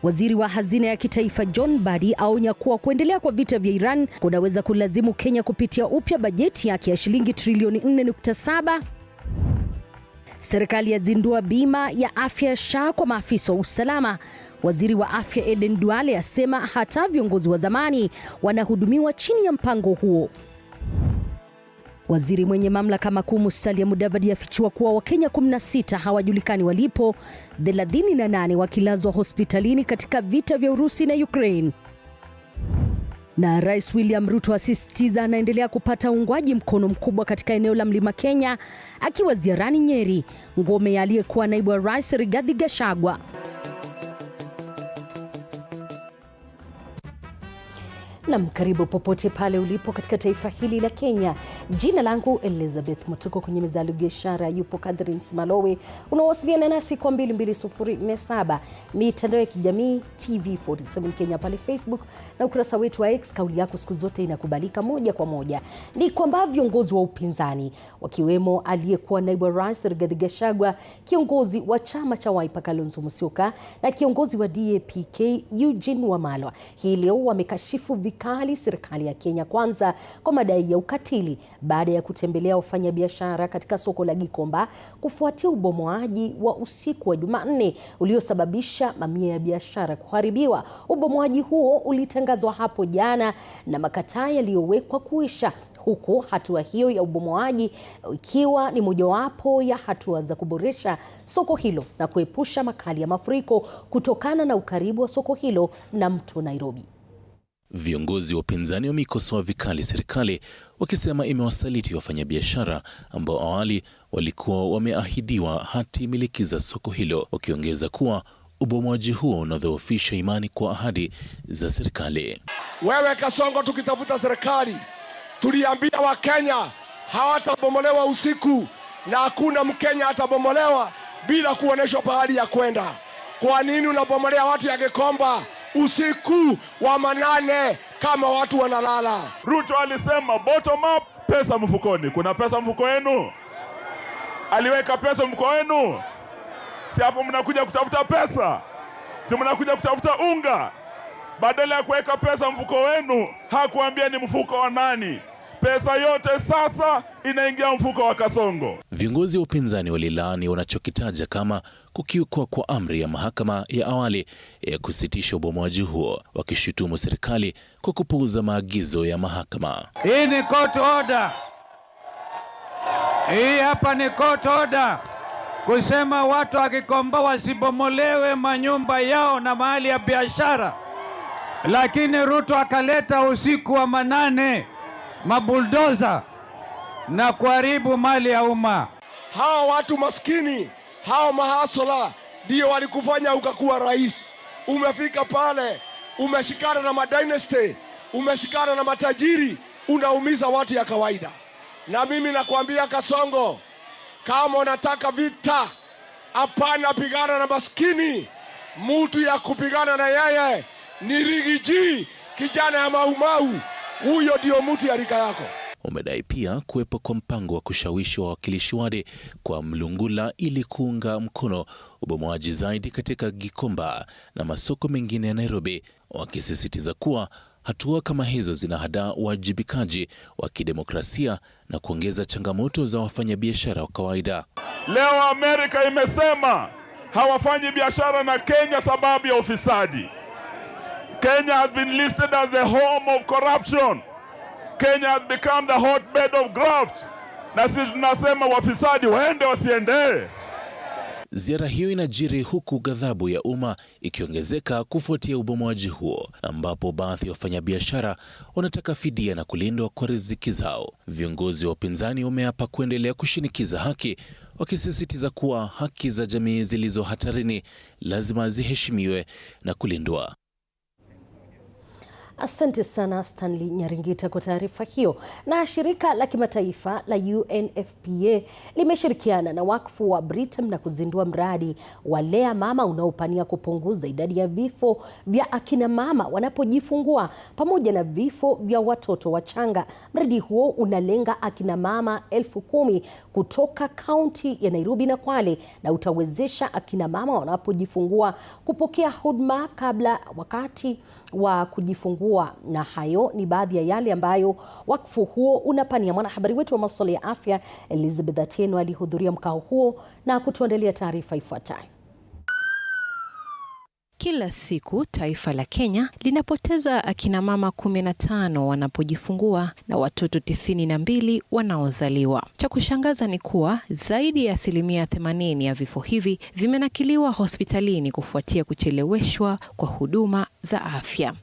Waziri wa hazina ya kitaifa John Mbadi aonya kuwa kuendelea kwa vita vya Iran kunaweza kulazimu Kenya kupitia upya bajeti yake ya shilingi trilioni 4.7. Serikali yazindua bima ya afya SHA kwa maafisa wa usalama. Waziri wa afya Eden Duale asema hata viongozi wa zamani wanahudumiwa chini ya mpango huo. Waziri mwenye mamlaka makuu Musalia Mudavadi afichua kuwa Wakenya 16 hawajulikani walipo, 38 wakilazwa hospitalini katika vita vya Urusi na Ukraine. Na Rais William Ruto asisitiza anaendelea kupata uungwaji mkono mkubwa katika eneo la Mlima Kenya akiwa ziarani Nyeri, ngome ya aliyekuwa naibu wa rais Rigathi Gachagua. Na karibu popote pale ulipo katika taifa hili la Kenya. Jina langu Elizabeth Mutuko, kwenye meza ya biashara yupo Catherine Smalowe. Unawasiliana nasi kwa 22047, mitandao ya kijamii TV47 Kenya pale Facebook na ukurasa wetu wa X. Kauli yako siku zote inakubalika moja kwa moja. Ni kwamba viongozi wa upinzani wakiwemo aliyekuwa naibu wa rais Rigathi Gachagua, kiongozi wa chama cha Wiper Kalonzo Musyoka na kiongozi wa DAP-K Eugene Wamalwa hii leo wamekashifu vikali serikali ya Kenya Kwanza kwa madai ya ukatili baada ya kutembelea wafanyabiashara katika soko la Gikomba kufuatia ubomoaji wa usiku wa Jumanne uliosababisha mamia ya biashara kuharibiwa. Ubomoaji huo ulitangazwa hapo jana na makataa yaliyowekwa kuisha, huku hatua hiyo ya ubomoaji ikiwa ni mojawapo ya hatua za kuboresha soko hilo na kuepusha makali ya mafuriko kutokana na ukaribu wa soko hilo na mto Nairobi. Viongozi wa upinzani wameikosoa vikali serikali wakisema imewasaliti wafanyabiashara ambao awali walikuwa wameahidiwa hati miliki za soko hilo, wakiongeza kuwa ubomoaji huo unadhoofisha imani kwa ahadi za serikali. Wewe Kasongo, tukitafuta serikali tuliambia Wakenya hawatabomolewa usiku na hakuna Mkenya atabomolewa bila kuoneshwa pahali ya kwenda. Kwa nini unabomolea watu ya Gikomba usiku wa manane kama watu wanalala? Ruto alisema bottom up, pesa mfukoni. Kuna pesa mfuko wenu? Aliweka pesa mfuko wenu? Si hapo mnakuja kutafuta pesa? Si mnakuja kutafuta unga? Badala ya kuweka pesa mfuko wenu, hakuambia ni mfuko wa nani. Pesa yote sasa inaingia mfuko wa Kasongo. Viongozi wa upinzani walilaani wanachokitaja kama kukiukwa kwa amri ya mahakama ya awali ya kusitisha ubomoaji huo, wakishutumu serikali kwa kupuuza maagizo ya mahakama. Hii ni court order. Hii hapa ni court order kusema watu wa Gikomba wasibomolewe manyumba yao na mahali ya biashara, lakini Ruto akaleta usiku wa manane mabuldoza na kuharibu mali ya umma. Hawa watu maskini, hao mahasola ndio walikufanya ukakuwa rais. Umefika pale, umeshikana na madynasty, umeshikana na matajiri, unaumiza watu ya kawaida. Na mimi nakwambia Kasongo, kama unataka vita, hapana pigana na maskini. Mtu ya kupigana na yeye ni Rigiji, kijana ya Maumau. Huyo ndio mtu ya rika yako. Umedai pia kuwepo kwa mpango wa kushawishi wawakilishi wade kwa Mlungula ili kuunga mkono ubomoaji zaidi katika Gikomba na masoko mengine ya Nairobi, wakisisitiza kuwa hatua kama hizo zinahadaa uwajibikaji wa kidemokrasia na kuongeza changamoto za wafanyabiashara wa kawaida. Leo Amerika imesema hawafanyi biashara na Kenya sababu ya ufisadi. Kenya has been listed as the home of corruption. Kenya has become the hotbed of graft. Na sisi tunasema wafisadi waende wasiende. Ziara hiyo inajiri huku ghadhabu ya umma ikiongezeka kufuatia ubomoaji huo, ambapo baadhi ya wafanyabiashara wanataka fidia na kulindwa kwa riziki zao. Viongozi wa upinzani wameapa kuendelea kushinikiza haki, wakisisitiza kuwa haki za jamii zilizo hatarini lazima ziheshimiwe na kulindwa. Asante sana Stanley Nyaringita kwa taarifa hiyo. Na shirika la kimataifa la UNFPA limeshirikiana na wakfu wa Britam na kuzindua mradi wa Lea Mama unaopania kupunguza idadi ya vifo vya akina mama wanapojifungua pamoja na vifo vya watoto wachanga. Mradi huo unalenga akina mama 10,000 kutoka kaunti ya Nairobi na Kwale na utawezesha akina mama wanapojifungua kupokea huduma kabla, wakati wa kujifungua. Na hayo ni baadhi ya yale ambayo wakfu huo unapania. Mwanahabari wetu wa masuala ya afya Elizabeth Atieno alihudhuria mkao huo na kutuandalia taarifa ifuatayo. Kila siku taifa la Kenya linapoteza akina mama 15 wanapojifungua na watoto 92 wanaozaliwa. Cha kushangaza ni kuwa zaidi ya 80% ya vifo hivi vimenakiliwa hospitalini kufuatia kucheleweshwa kwa huduma za afya.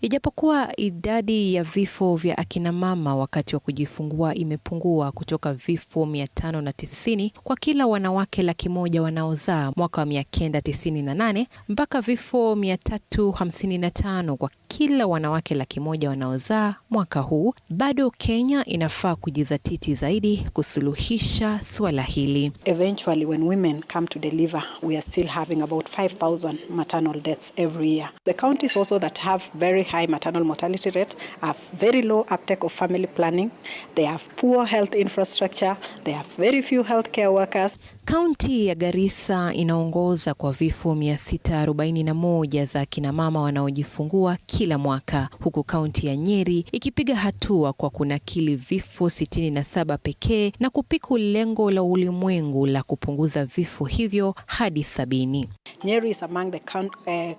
Ijapokuwa idadi ya vifo vya akina mama wakati wa kujifungua imepungua kutoka vifo 590 kwa kila wanawake 100,000 wanaozaa mwaka wa 1998 mpaka vifo 355 kwa kila wanawake 100,000 wanaozaa mwaka huu, bado Kenya inafaa kujizatiti zaidi kusuluhisha swala hili. Eventually, when women come to deliver, we are still having about 5,000 maternal deaths every year. The counties also that have very high maternal mortality rate have very low uptake of family planning. They have poor health infrastructure. They have very few healthcare workers. Kaunti ya Garissa inaongoza kwa vifo 641 za kina mama wanaojifungua kila mwaka, huku kaunti ya Nyeri ikipiga hatua kwa kunakili vifo 67 pekee na kupiku lengo la ulimwengu la kupunguza vifo hivyo hadi 70. Nyeri is among the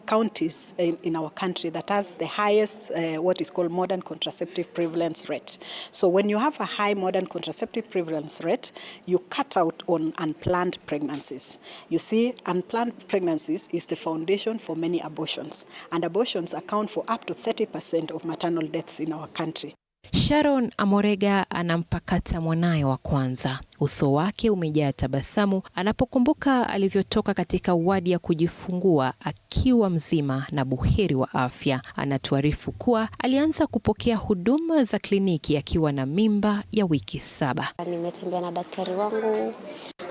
counties in our country that has the highest what is called modern contraceptive prevalence rate. So when you have a high modern contraceptive prevalence rate, you cut out on unplanned pregnancies. You see, unplanned pregnancies is the foundation for many abortions, and abortions account for up to 30% of maternal deaths in our country. Sharon Amorega anampakata mwanaye wa kwanza. Uso wake umejaa tabasamu anapokumbuka alivyotoka katika wadi ya kujifungua akiwa mzima na buheri wa afya. Anatuarifu kuwa alianza kupokea huduma za kliniki akiwa na mimba ya wiki 7. Nimetembea na daktari wangu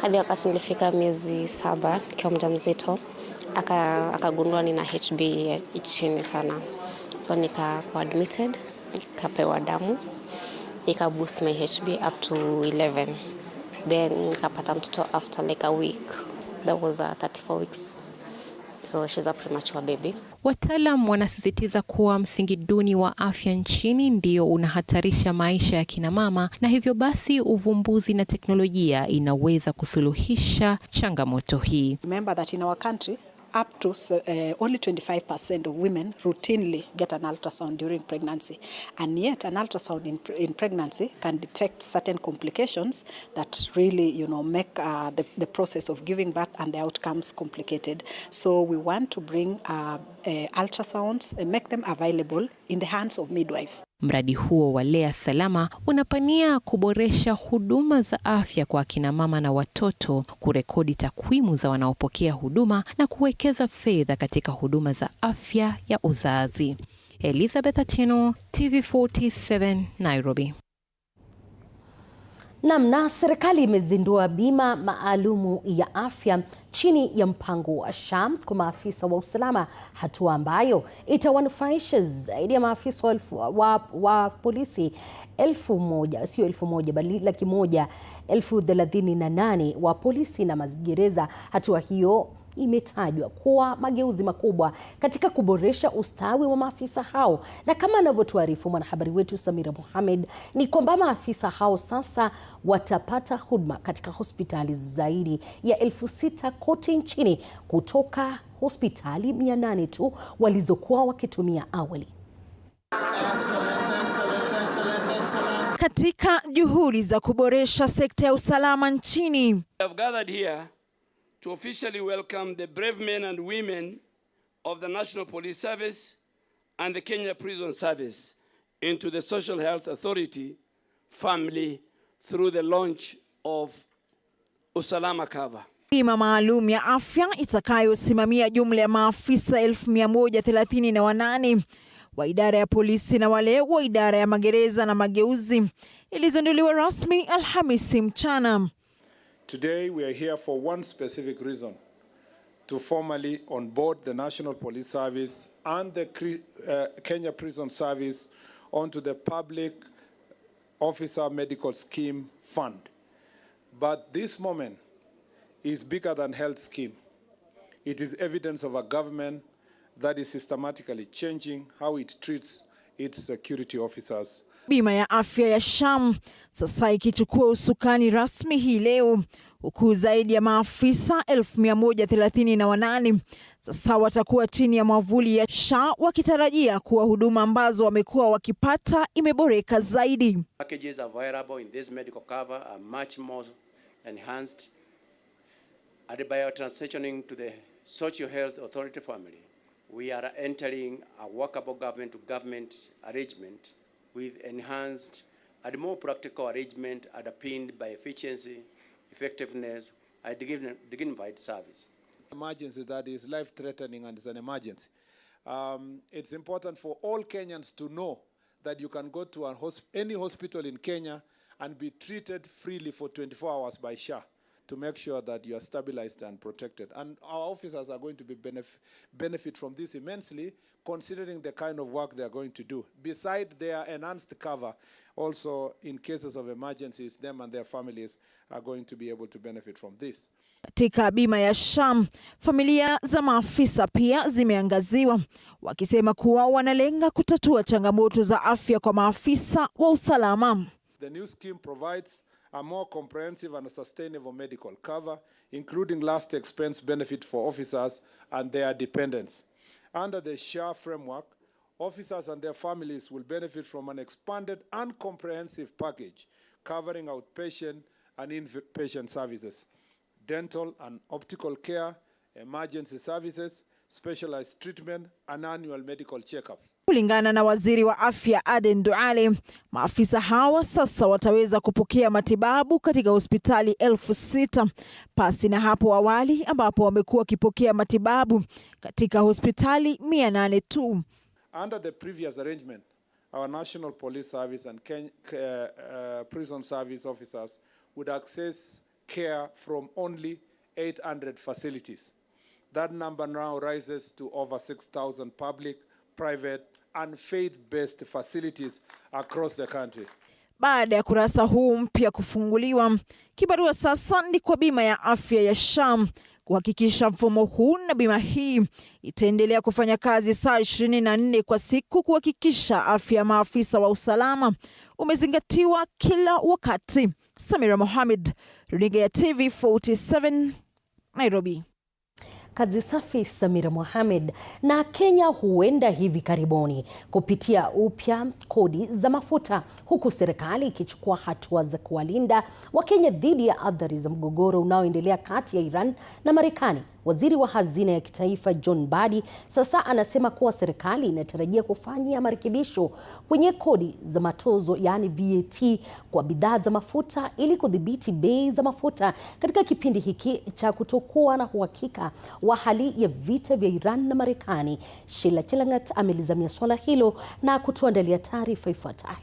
hadi wakati nilifika miezi 7 nikiwa mjamzito. Akagundua nina HB chini sana. So nikakuwa admitted, nikapewa damu, ika boost my HB up to 11. Then nikapata mtoto after like a week. That was 34 weeks. So she's a premature baby. Wataalam wanasisitiza kuwa msingi duni wa afya nchini ndio unahatarisha maisha ya kina mama, na hivyo basi uvumbuzi na teknolojia inaweza kusuluhisha changamoto hii. Remember that in our country up to only 25% of women routinely get an ultrasound during pregnancy, and yet an ultrasound in pregnancy can detect certain complications that really, make the process of giving birth and the outcomes complicated. So we want to bring ultrasounds and make them available in the hands of midwives. Mradi huo wa Lea Salama unapania kuboresha huduma za afya kwa kina mama na watoto, kurekodi takwimu za wanaopokea huduma na kuwekeza fedha katika huduma za afya ya uzazi. Elizabeth Atieno, TV47, Nairobi. Na serikali imezindua bima maalumu ya afya chini ya mpango wa SHA kwa maafisa wa usalama, hatua ambayo itawanufaisha zaidi ya maafisa wa polisi 1,000, sio 1,000 bali 138,000 wa polisi na magereza. Hatua hiyo imetajwa kuwa mageuzi makubwa katika kuboresha ustawi wa maafisa hao, na kama anavyotuarifu mwanahabari wetu Samira Mohamed ni kwamba maafisa hao sasa watapata huduma katika hospitali zaidi ya 6,000 kote nchini kutoka hospitali 800 tu walizokuwa wakitumia awali. Katika juhudi za kuboresha sekta ya usalama nchini, to officially welcome the brave men and women of the National Police Service and the Kenya Prison Service into the Social Health Authority family through the launch of Usalama Cover. Bima maalum ya afya itakayosimamia jumla ya maafisa 138 wa idara ya polisi na wale wa idara ya magereza na mageuzi ilizinduliwa rasmi Alhamisi mchana. Today we are here for one specific reason: to formally onboard the National Police Service and the Kenya Prison Service onto the Public Officer Medical Scheme Fund. But this moment is bigger than health scheme. It is evidence of a government that is systematically changing how it treats its security officers. Bima ya afya ya SHA sasa ikichukua usukani rasmi hii leo, huku zaidi ya maafisa 1138 sasa watakuwa chini ya mwavuli ya SHA, wakitarajia kuwa huduma ambazo wamekuwa wakipata imeboreka zaidi. Packages available in this medical cover are much more enhanced. By transitioning to the Social Health Authority family, we are entering a workable government-to-government arrangement with enhanced and more practical arrangement underpinned by efficiency, effectiveness, and dignified service. Emergency that is life-threatening and is an emergency. It's important for all Kenyans to know that you can go to any hospital in Kenya and be treated freely for 24 hours by SHA to make sure that you are stabilized and protected. And our officers are going to be benefit from this immensely, considering the kind of work they are going to do. Besides their enhanced cover, also in cases of emergencies, them and their families are going to be able to benefit from this. Katika bima ya SHA, familia za maafisa pia zimeangaziwa, wakisema kuwa wanalenga kutatua changamoto za afya kwa maafisa wa usalama. The new scheme provides a more comprehensive and sustainable medical cover, including last expense benefit for officers and their dependents. Under the SHA framework, officers and their families will benefit from an expanded and comprehensive package covering outpatient and inpatient services, dental and optical care, emergency services, specialized treatment, and annual medical checkups. Kulingana na waziri wa afya Aden Duale, maafisa hawa sasa wataweza kupokea matibabu katika hospitali 6,000 pasi na hapo awali ambapo wamekuwa wakipokea matibabu katika hospitali 800 tu. Under the previous arrangement, our National Police Service and Prison Service officers would access care from only 800 facilities. That number now rises to over 6,000 public, private, and faith-based facilities across the country. Baada ya kurasa huu mpya kufunguliwa, kibarua sasa ni kwa bima ya afya ya SHA kuhakikisha mfumo huu na bima hii itaendelea kufanya kazi saa 24 kwa siku, kuhakikisha afya ya maafisa wa usalama umezingatiwa kila wakati. Samira Mohamed, runinga ya TV47, Nairobi. Kazi safi, Samira Mohamed. Na Kenya huenda hivi karibuni kupitia upya kodi za mafuta, huku serikali ikichukua hatua za kuwalinda Wakenya dhidi ya athari za mgogoro unaoendelea kati ya Iran na Marekani. Waziri wa Hazina ya Kitaifa John Mbadi sasa anasema kuwa serikali inatarajia kufanya marekebisho kwenye kodi za matozo, yani VAT, kwa bidhaa za mafuta ili kudhibiti bei za mafuta katika kipindi hiki cha kutokuwa na uhakika wa hali ya vita vya Iran na Marekani. Sheila Chelangat amelizamia swala hilo na kutuandalia taarifa ifuatayo.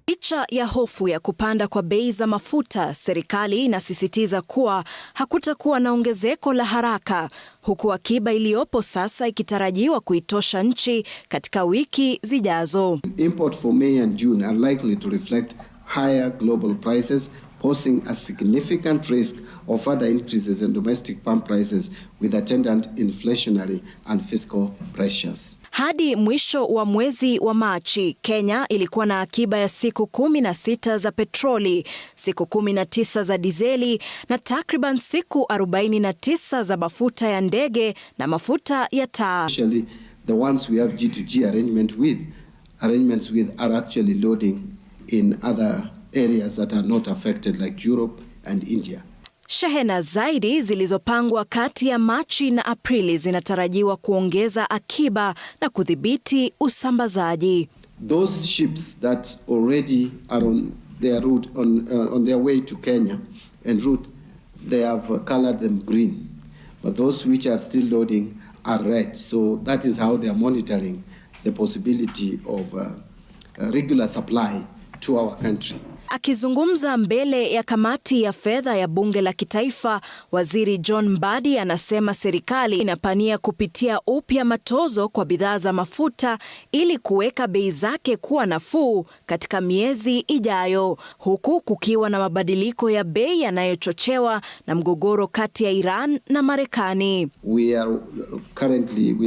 Licha ya hofu ya kupanda kwa bei za mafuta, serikali inasisitiza kuwa hakutakuwa na ongezeko la haraka, huku akiba iliyopo sasa ikitarajiwa kuitosha nchi katika wiki zijazo. Import for May and June are likely to reflect higher global prices, posing a significant risk of further increases in domestic pump prices with attendant inflationary and fiscal pressures. Hadi mwisho wa mwezi wa Machi, Kenya ilikuwa na akiba ya siku 16 za petroli, siku 19 za dizeli na takriban siku 49 za mafuta ya ndege na mafuta ya taa. Actually, the ones we have G2G arrangements with are actually loading in other areas that are not affected like Europe and India. Shehena zaidi zilizopangwa kati ya Machi na Aprili zinatarajiwa kuongeza akiba na kudhibiti usambazaji. Those ships that already are on their route on their way to Kenya en route, they have colored them green, but those which are still loading are red. So that is how they are monitoring the possibility of regular supply to our country. Akizungumza mbele ya kamati ya fedha ya bunge la kitaifa, Waziri John Mbadi anasema serikali inapania kupitia upya matozo kwa bidhaa za mafuta ili kuweka bei zake kuwa nafuu katika miezi ijayo, huku kukiwa na mabadiliko ya bei yanayochochewa na mgogoro kati ya Iran na Marekani. We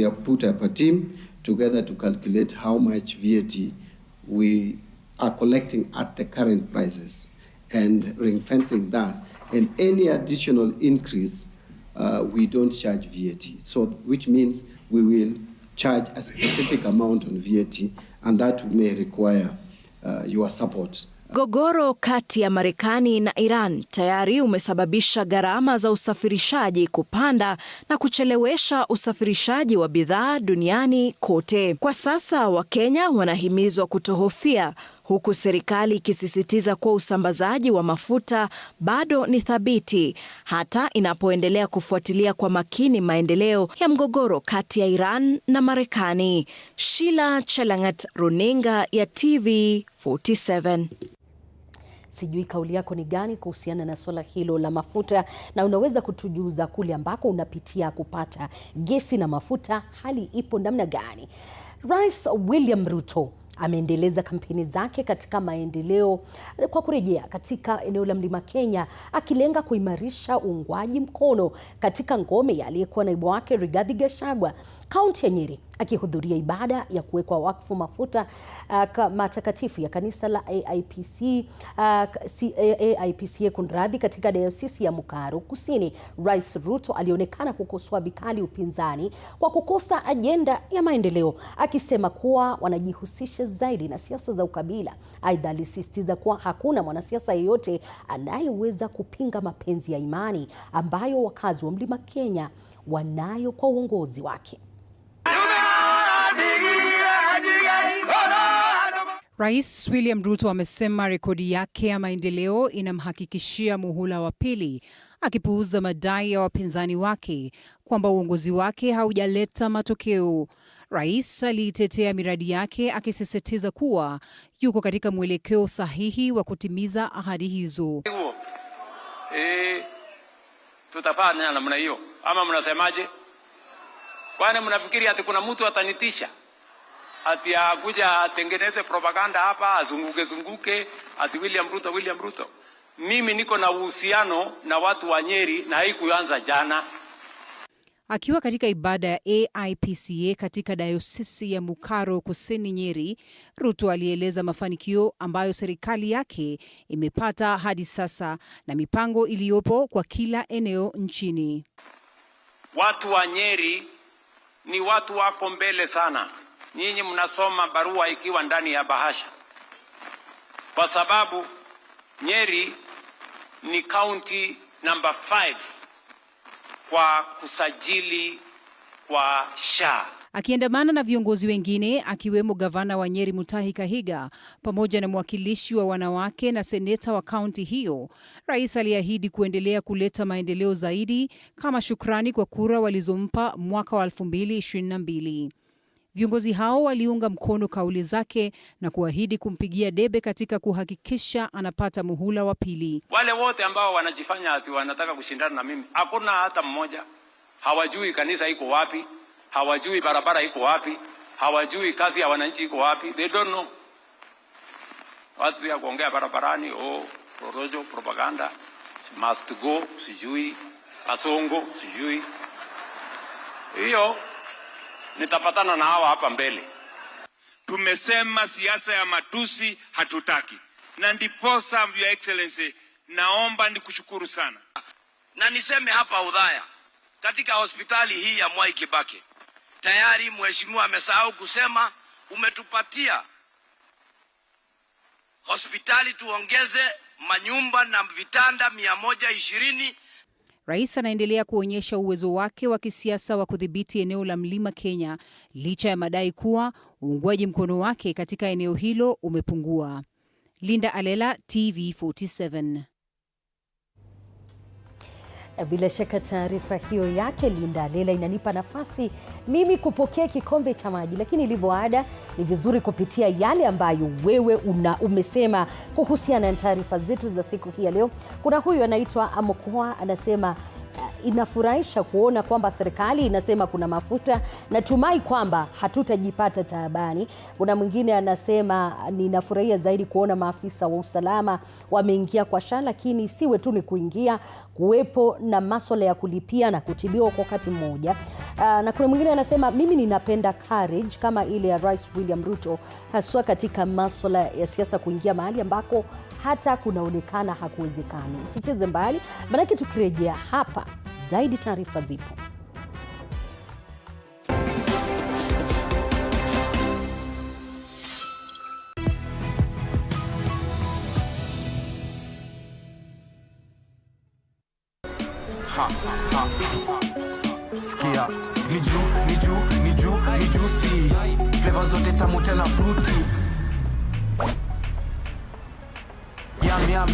have put up a team together to calculate how much VAT we are collecting at the current prices and ring-fencing that, and any additional increase we don't charge VAT, so which means we will charge a specific amount on VAT, and that may require your support. Mgogoro kati ya Marekani na Iran tayari umesababisha gharama za usafirishaji kupanda na kuchelewesha usafirishaji wa bidhaa duniani kote. Kwa sasa Wakenya wanahimizwa kutohofia, huku serikali ikisisitiza kuwa usambazaji wa mafuta bado ni thabiti hata inapoendelea kufuatilia kwa makini maendeleo ya mgogoro kati ya Iran na Marekani. Sheila Chelangat, Runinga ya TV47. Sijui kauli yako ni gani kuhusiana na swala hilo la mafuta, na unaweza kutujuza kule ambako unapitia kupata gesi na mafuta, hali ipo namna gani? Rais William Ruto ameendeleza kampeni zake katika maendeleo kwa kurejea katika eneo la Mlima Kenya, akilenga kuimarisha uungwaji mkono katika ngome ya aliyekuwa naibu wake Rigathi Gachagua, kaunti ya Nyeri, akihudhuria ibada ya kuwekwa wakfu mafuta matakatifu ya kanisa la AIPCA kunradhi katika dayosisi ya Mukaro Kusini. Rais Ruto alionekana kukosoa vikali upinzani kwa kukosa ajenda ya maendeleo, akisema kuwa wanajihusisha zaidi na siasa za ukabila. Aidha, alisisitiza kuwa hakuna mwanasiasa yeyote anayeweza kupinga mapenzi ya imani ambayo wakazi wa Mlima Kenya wanayo kwa uongozi wake. Rais William Ruto amesema rekodi yake ya maendeleo inamhakikishia muhula wa pili, akipuuza madai ya wapinzani wake kwamba uongozi wake haujaleta matokeo. Rais aliitetea miradi yake, akisisitiza kuwa yuko katika mwelekeo sahihi wa kutimiza ahadi hizo. Tutafanya namna hiyo ama mnasemaje? Kwani mnafikiri ati kuna mtu atanitisha? Ati akuja atengeneze propaganda hapa, azunguke ati William Ruto. Mimi niko na uhusiano na watu wa Nyeri na haikuanza jana. Akiwa katika ibada ya AIPCA katika dayosisi ya Mukaro Kusini Nyeri, Ruto alieleza mafanikio ambayo serikali yake imepata hadi sasa na mipango iliyopo kwa kila eneo nchini. Watu wa Nyeri ni watu wako mbele sana. Nyinyi mnasoma barua ikiwa ndani ya bahasha, kwa sababu Nyeri ni county number 5 kwa kusajili kwa SHA. Akiandamana na viongozi wengine akiwemo gavana wa Nyeri Mutahi Kahiga pamoja na mwakilishi wa wanawake na seneta wa kaunti hiyo, rais aliahidi kuendelea kuleta maendeleo zaidi kama shukrani kwa kura walizompa mwaka wa 2022. Viongozi hao waliunga mkono kauli zake na kuahidi kumpigia debe katika kuhakikisha anapata muhula wa pili. Wale wote ambao wanajifanya ati wanataka kushindana na mimi, hakuna hata mmoja. Hawajui kanisa iko wapi, hawajui barabara iko wapi, hawajui kazi ya wananchi iko wapi. They don't know. Watu ya kuongea barabarani, rojo, propaganda, must go, sijui, asongo, sijui. Hiyo nitapatana na hawa hapa mbele. Tumesema siasa ya matusi hatutaki. Na ndiposa, Your Excellency, naomba nikushukuru sana. Na niseme hapa udhaya, katika hospitali hii ya Mwai Kibaki, tayari mheshimiwa amesahau kusema umetupatia hospitali tuongeze manyumba na vitanda 120. Rais anaendelea kuonyesha uwezo wake wa kisiasa wa kudhibiti eneo la Mlima Kenya licha ya madai kuwa uungwaji mkono wake katika eneo hilo umepungua. Linda Alela, TV47. Bila shaka taarifa hiyo yake Linda Lela inanipa nafasi mimi kupokea kikombe cha maji, lakini ilivyo ada ni vizuri kupitia yale ambayo wewe umesema kuhusiana na taarifa zetu za siku hii ya leo. Kuna huyu anaitwa Amokoa anasema inafurahisha kuona kwamba serikali inasema kuna mafuta, natumai kwamba hatutajipata taabani. Kuna mwingine anasema ninafurahia zaidi kuona maafisa wa usalama wameingia kwa shala, lakini siwe tu ni kuingia, kuwepo na masuala ya kulipia na kutibiwa kwa wakati mmoja. Na kuna mwingine anasema mimi ninapenda courage kama ile ya Rais William Ruto, haswa katika masuala ya siasa, kuingia mahali ambako hata kunaonekana hakuwezekani. Usicheze mbali, maana tukirejea hapa zaidi taarifa zipo. Sikia, ni juicy. Flavor zote tamu tena fruity.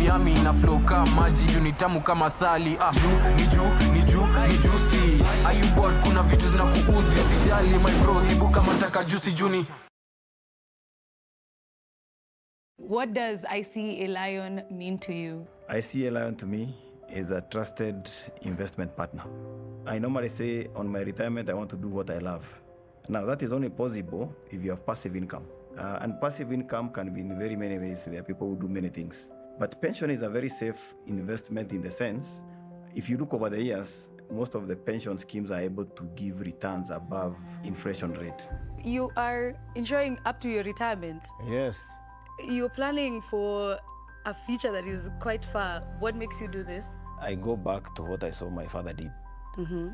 Yummy na flow kama maji, juu ni tamu kama sali. Ni juicy. Are you bored? Kuna vitu zinakuudhi, usijali my bro, hebu kama taka juicy juni. What does I See a Lion mean to you? I See a Lion to me is a trusted investment partner. I normally say on my retirement I want to do what I love. Now that is only possible if you have passive income. And passive income can be in very many ways. There are people who do many things. But pension is a very safe investment in the sense, if you look over the years, most of the pension schemes are able to give returns above inflation rate. You are enjoying up to your retirement. Yes. You're planning for a future that is quite far. What makes you do this? I go back to what I saw my father did. Mm-hmm.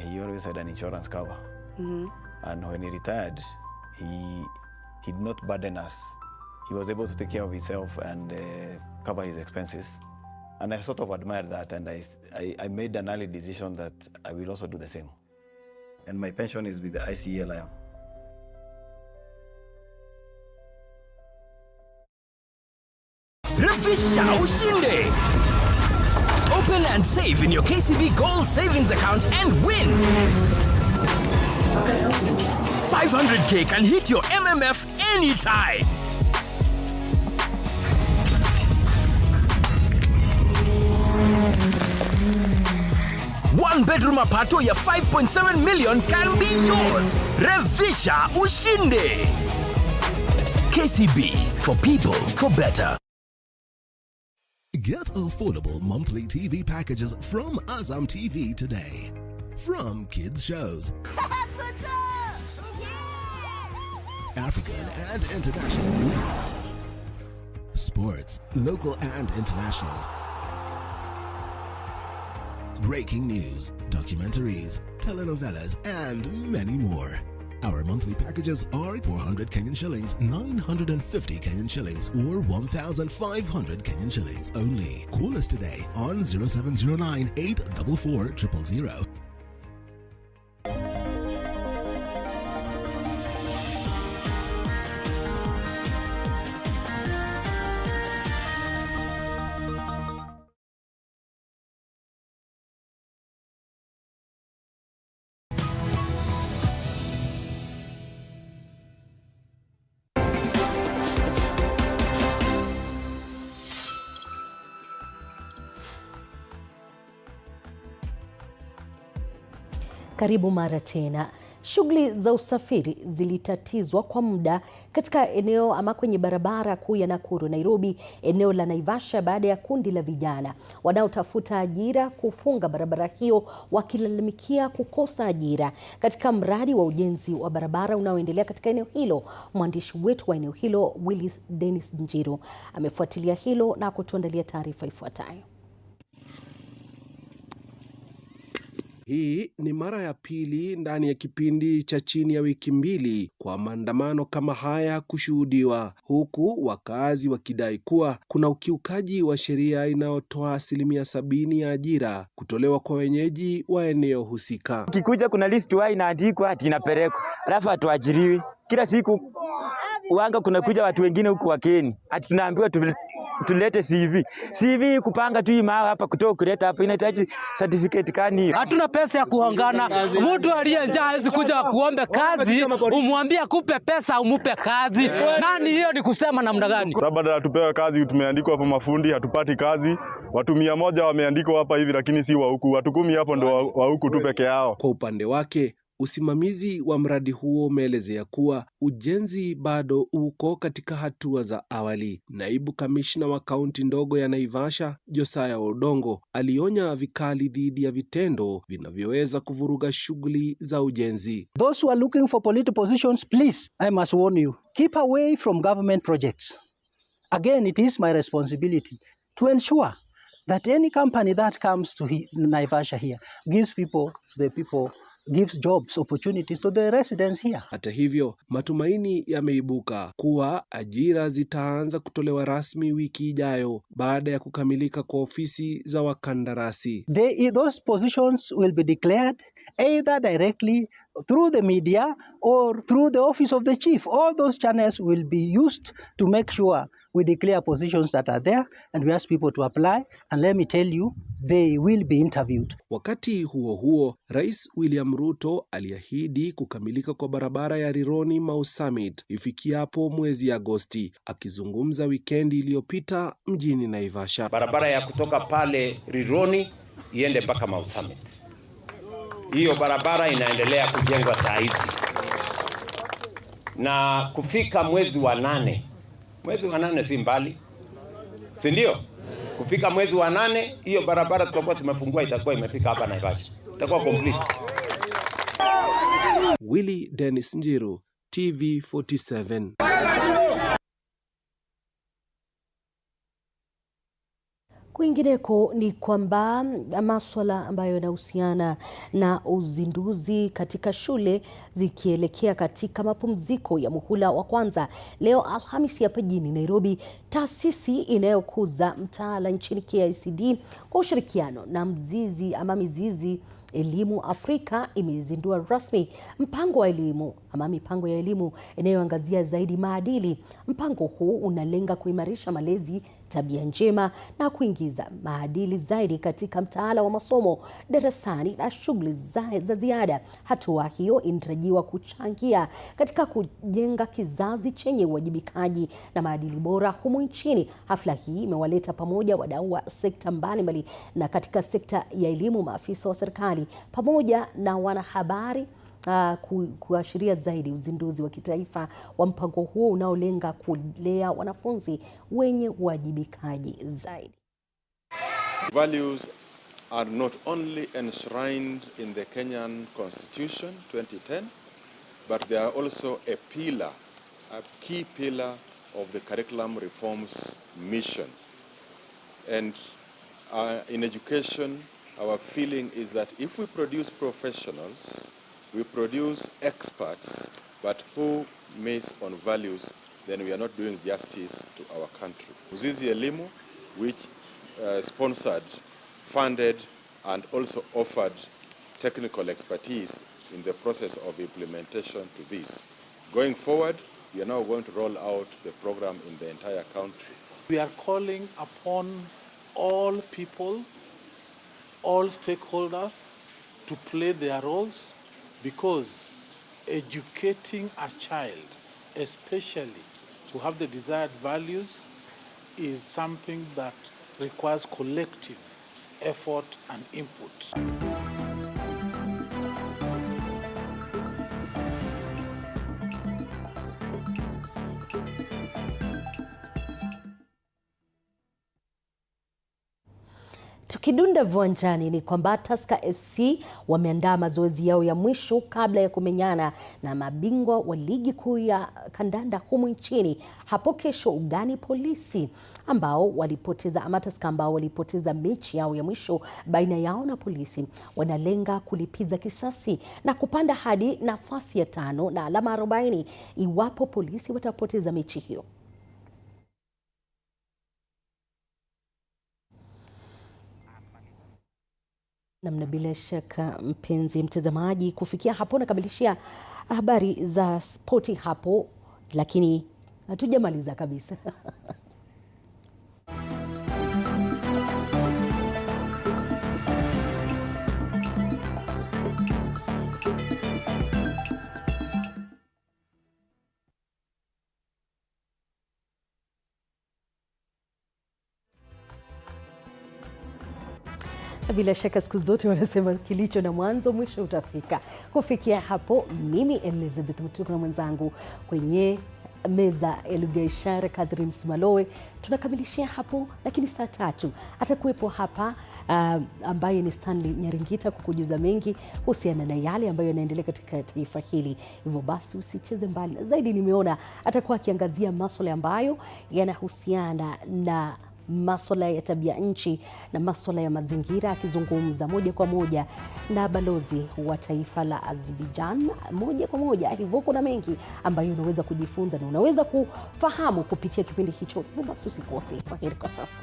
He always had an insurance cover. Mm-hmm. And when he retired, he did not burden us. He was able to take care of himself and cover his expenses. And I sort of admired that, and I made an early decision that I will also do the same. And my pension is with the ICE Lion. Refisha ushinde! Open and save in your KCB Gold Savings account and win! 500K can hit your MMF anytime! One-bedroom apato ya 5.7 million can be yours. Revisha ushinde. KCB, for people, for better. Get affordable monthly TV packages from Azam TV today. From kids shows, African and international movies, sports, local and international, breaking news, documentaries, telenovelas, and many more. Our monthly packages are 400 Kenyan shillings, 950 Kenyan shillings, or 1,500 Kenyan shillings only. Call us today on 0709 844 000. Karibu mara tena. Shughuli za usafiri zilitatizwa kwa muda katika eneo ama kwenye barabara kuu ya Nakuru Nairobi, eneo la Naivasha, baada ya kundi la vijana wanaotafuta ajira kufunga barabara hiyo wakilalamikia kukosa ajira katika mradi wa ujenzi wa barabara unaoendelea katika eneo hilo. Mwandishi wetu wa eneo hilo Willis Dennis Njiru amefuatilia hilo na kutuandalia taarifa ifuatayo. Hii ni mara ya pili ndani ya kipindi cha chini ya wiki mbili kwa maandamano kama haya kushuhudiwa, huku wakazi wakidai kuwa kuna ukiukaji wa sheria inayotoa 70% ya ajira kutolewa kwa wenyeji wa eneo husika. Kikuja kuna list wa inaandikwa ati inapelekwa, alafu hatuajiriwi. Kila siku uanga kuna kuja watu wengine huku wakeni, ati tunaambiwa tulete CV. CV kupanga tu mahali hapa kutoka kuleta hapa inahitaji certificate kani. Hatuna pesa ya kuhangana. Mtu aliye njaa hawezi kuja kuombe kazi, umwambie kupe pesa umupe kazi. Nani hiyo ni kusema namna gani? Baada ya tupewe kazi tumeandikwa hapa mafundi, hatupati kazi. Watu 100 wameandikwa hapa hivi lakini si wa huku. Watu 10 hapo ndo wa huku tu peke yao. Kwa upande wake, usimamizi wa mradi huo umeelezea kuwa ujenzi bado uko katika hatua za awali. Naibu kamishna wa kaunti ndogo ya Naivasha, Josiah Odongo, alionya vikali dhidi ya vitendo vinavyoweza kuvuruga shughuli za ujenzi. Those who are looking for political positions, please, I must warn you, keep away from government projects. Again, it is my responsibility to ensure that any company that comes to Naivasha here gives jobs opportunities to the residents here. Hata hivyo, matumaini yameibuka kuwa ajira zitaanza kutolewa rasmi wiki ijayo baada ya kukamilika kwa ofisi za wakandarasi. Those positions will be declared either directly through the media or through the office of the chief. All those channels will be used to make sure we declare positions that are there and we ask people to apply, and let me tell you, they will be interviewed. Wakati huo huo, Rais William Ruto aliahidi kukamilika kwa barabara ya Rironi Mau Summit ifikiapo mwezi Agosti. Akizungumza wikendi iliyopita mjini Naivasha, barabara ya kutoka pale Rironi iende mpaka Mau Summit. Hiyo barabara inaendelea kujengwa saa hizi. Na kufika mwezi wa 8. Mwezi wa 8 si mbali. Si ndio? Kufika mwezi wa 8 hiyo barabara tutakuwa tumefungua, itakuwa imefika hapa Naivasha. Itakuwa complete. Willy Dennis Njiru, TV47. Kwingineko ni kwamba masuala ambayo yanahusiana na uzinduzi katika shule zikielekea katika mapumziko ya muhula wa kwanza. Leo Alhamisi hapa jijini Nairobi, taasisi inayokuza mtaala nchini KICD kwa ushirikiano na Mizizi Elimu Afrika imezindua rasmi mpango wa elimu mipango ya elimu inayoangazia zaidi maadili. Mpango huu unalenga kuimarisha malezi, tabia njema na kuingiza maadili zaidi katika mtaala wa masomo darasani na shughuli za ziada. Hatua hiyo inatarajiwa kuchangia katika kujenga kizazi chenye uwajibikaji na maadili bora humu nchini. Hafla hii imewaleta pamoja wadau wa sekta mbalimbali na katika sekta ya elimu, maafisa wa serikali pamoja na wanahabari kuashiria zaidi uzinduzi wa kitaifa wa mpango huo unaolenga kulea wanafunzi wenye uwajibikaji zaidi. Values are not only enshrined in the Kenyan Constitution 2010, but they are also a key pillar of the curriculum reforms mission. And in education, our feeling is that if we produce professionals, we produce experts, but who miss on values, then we are not doing justice to our country. Mizizi Elimu, which sponsored, funded, and also offered technical expertise in the process of implementation to this. Going forward, we are now going to roll out the program in the entire country. We are calling upon all people, all stakeholders to play their roles, because educating a child, especially to have the desired values, is something that requires collective effort and input. Tukidunda viwanjani ni kwamba Tusker FC wameandaa mazoezi yao ya mwisho kabla ya kumenyana na mabingwa wa ligi kuu ya kandanda humu nchini hapo kesho ugani Polisi, Tusker ambao walipoteza mechi yao ya mwisho baina yao na Polisi. Wanalenga kulipiza kisasi na kupanda hadi nafasi ya 5 na alama 40 iwapo Polisi watapoteza mechi hiyo. Namna bila shaka mpenzi mtazamaji, kufikia hapo nakamilisha habari za spoti hapo, lakini hatujamaliza kabisa. Bila shaka siku zote wanasema kilicho na mwanzo mwisho utafika. Kufikia hapo, mimi Elizabeth Mutuku na mwenzangu kwenye meza ya lugha ya ishara Catherine Malowe tunakamilishia hapo, lakini saa 3 atakuwepo hapa ambaye ni Stanley Nyaringita kukujuza mengi kuhusiana na yale ambayo yanaendelea katika taifa hili. Hivyo basi usicheze mbali. Zaidi nimeona atakuwa akiangazia masuala ambayo yanahusiana na masuala ya tabia nchi na masuala ya mazingira, akizungumza moja kwa moja na balozi wa taifa la Azerbaijan moja kwa moja. Hivyo kuna mengi ambayo unaweza kujifunza na unaweza kufahamu kupitia kipindi hicho. Basi usikose. Kwaheri kwa sasa.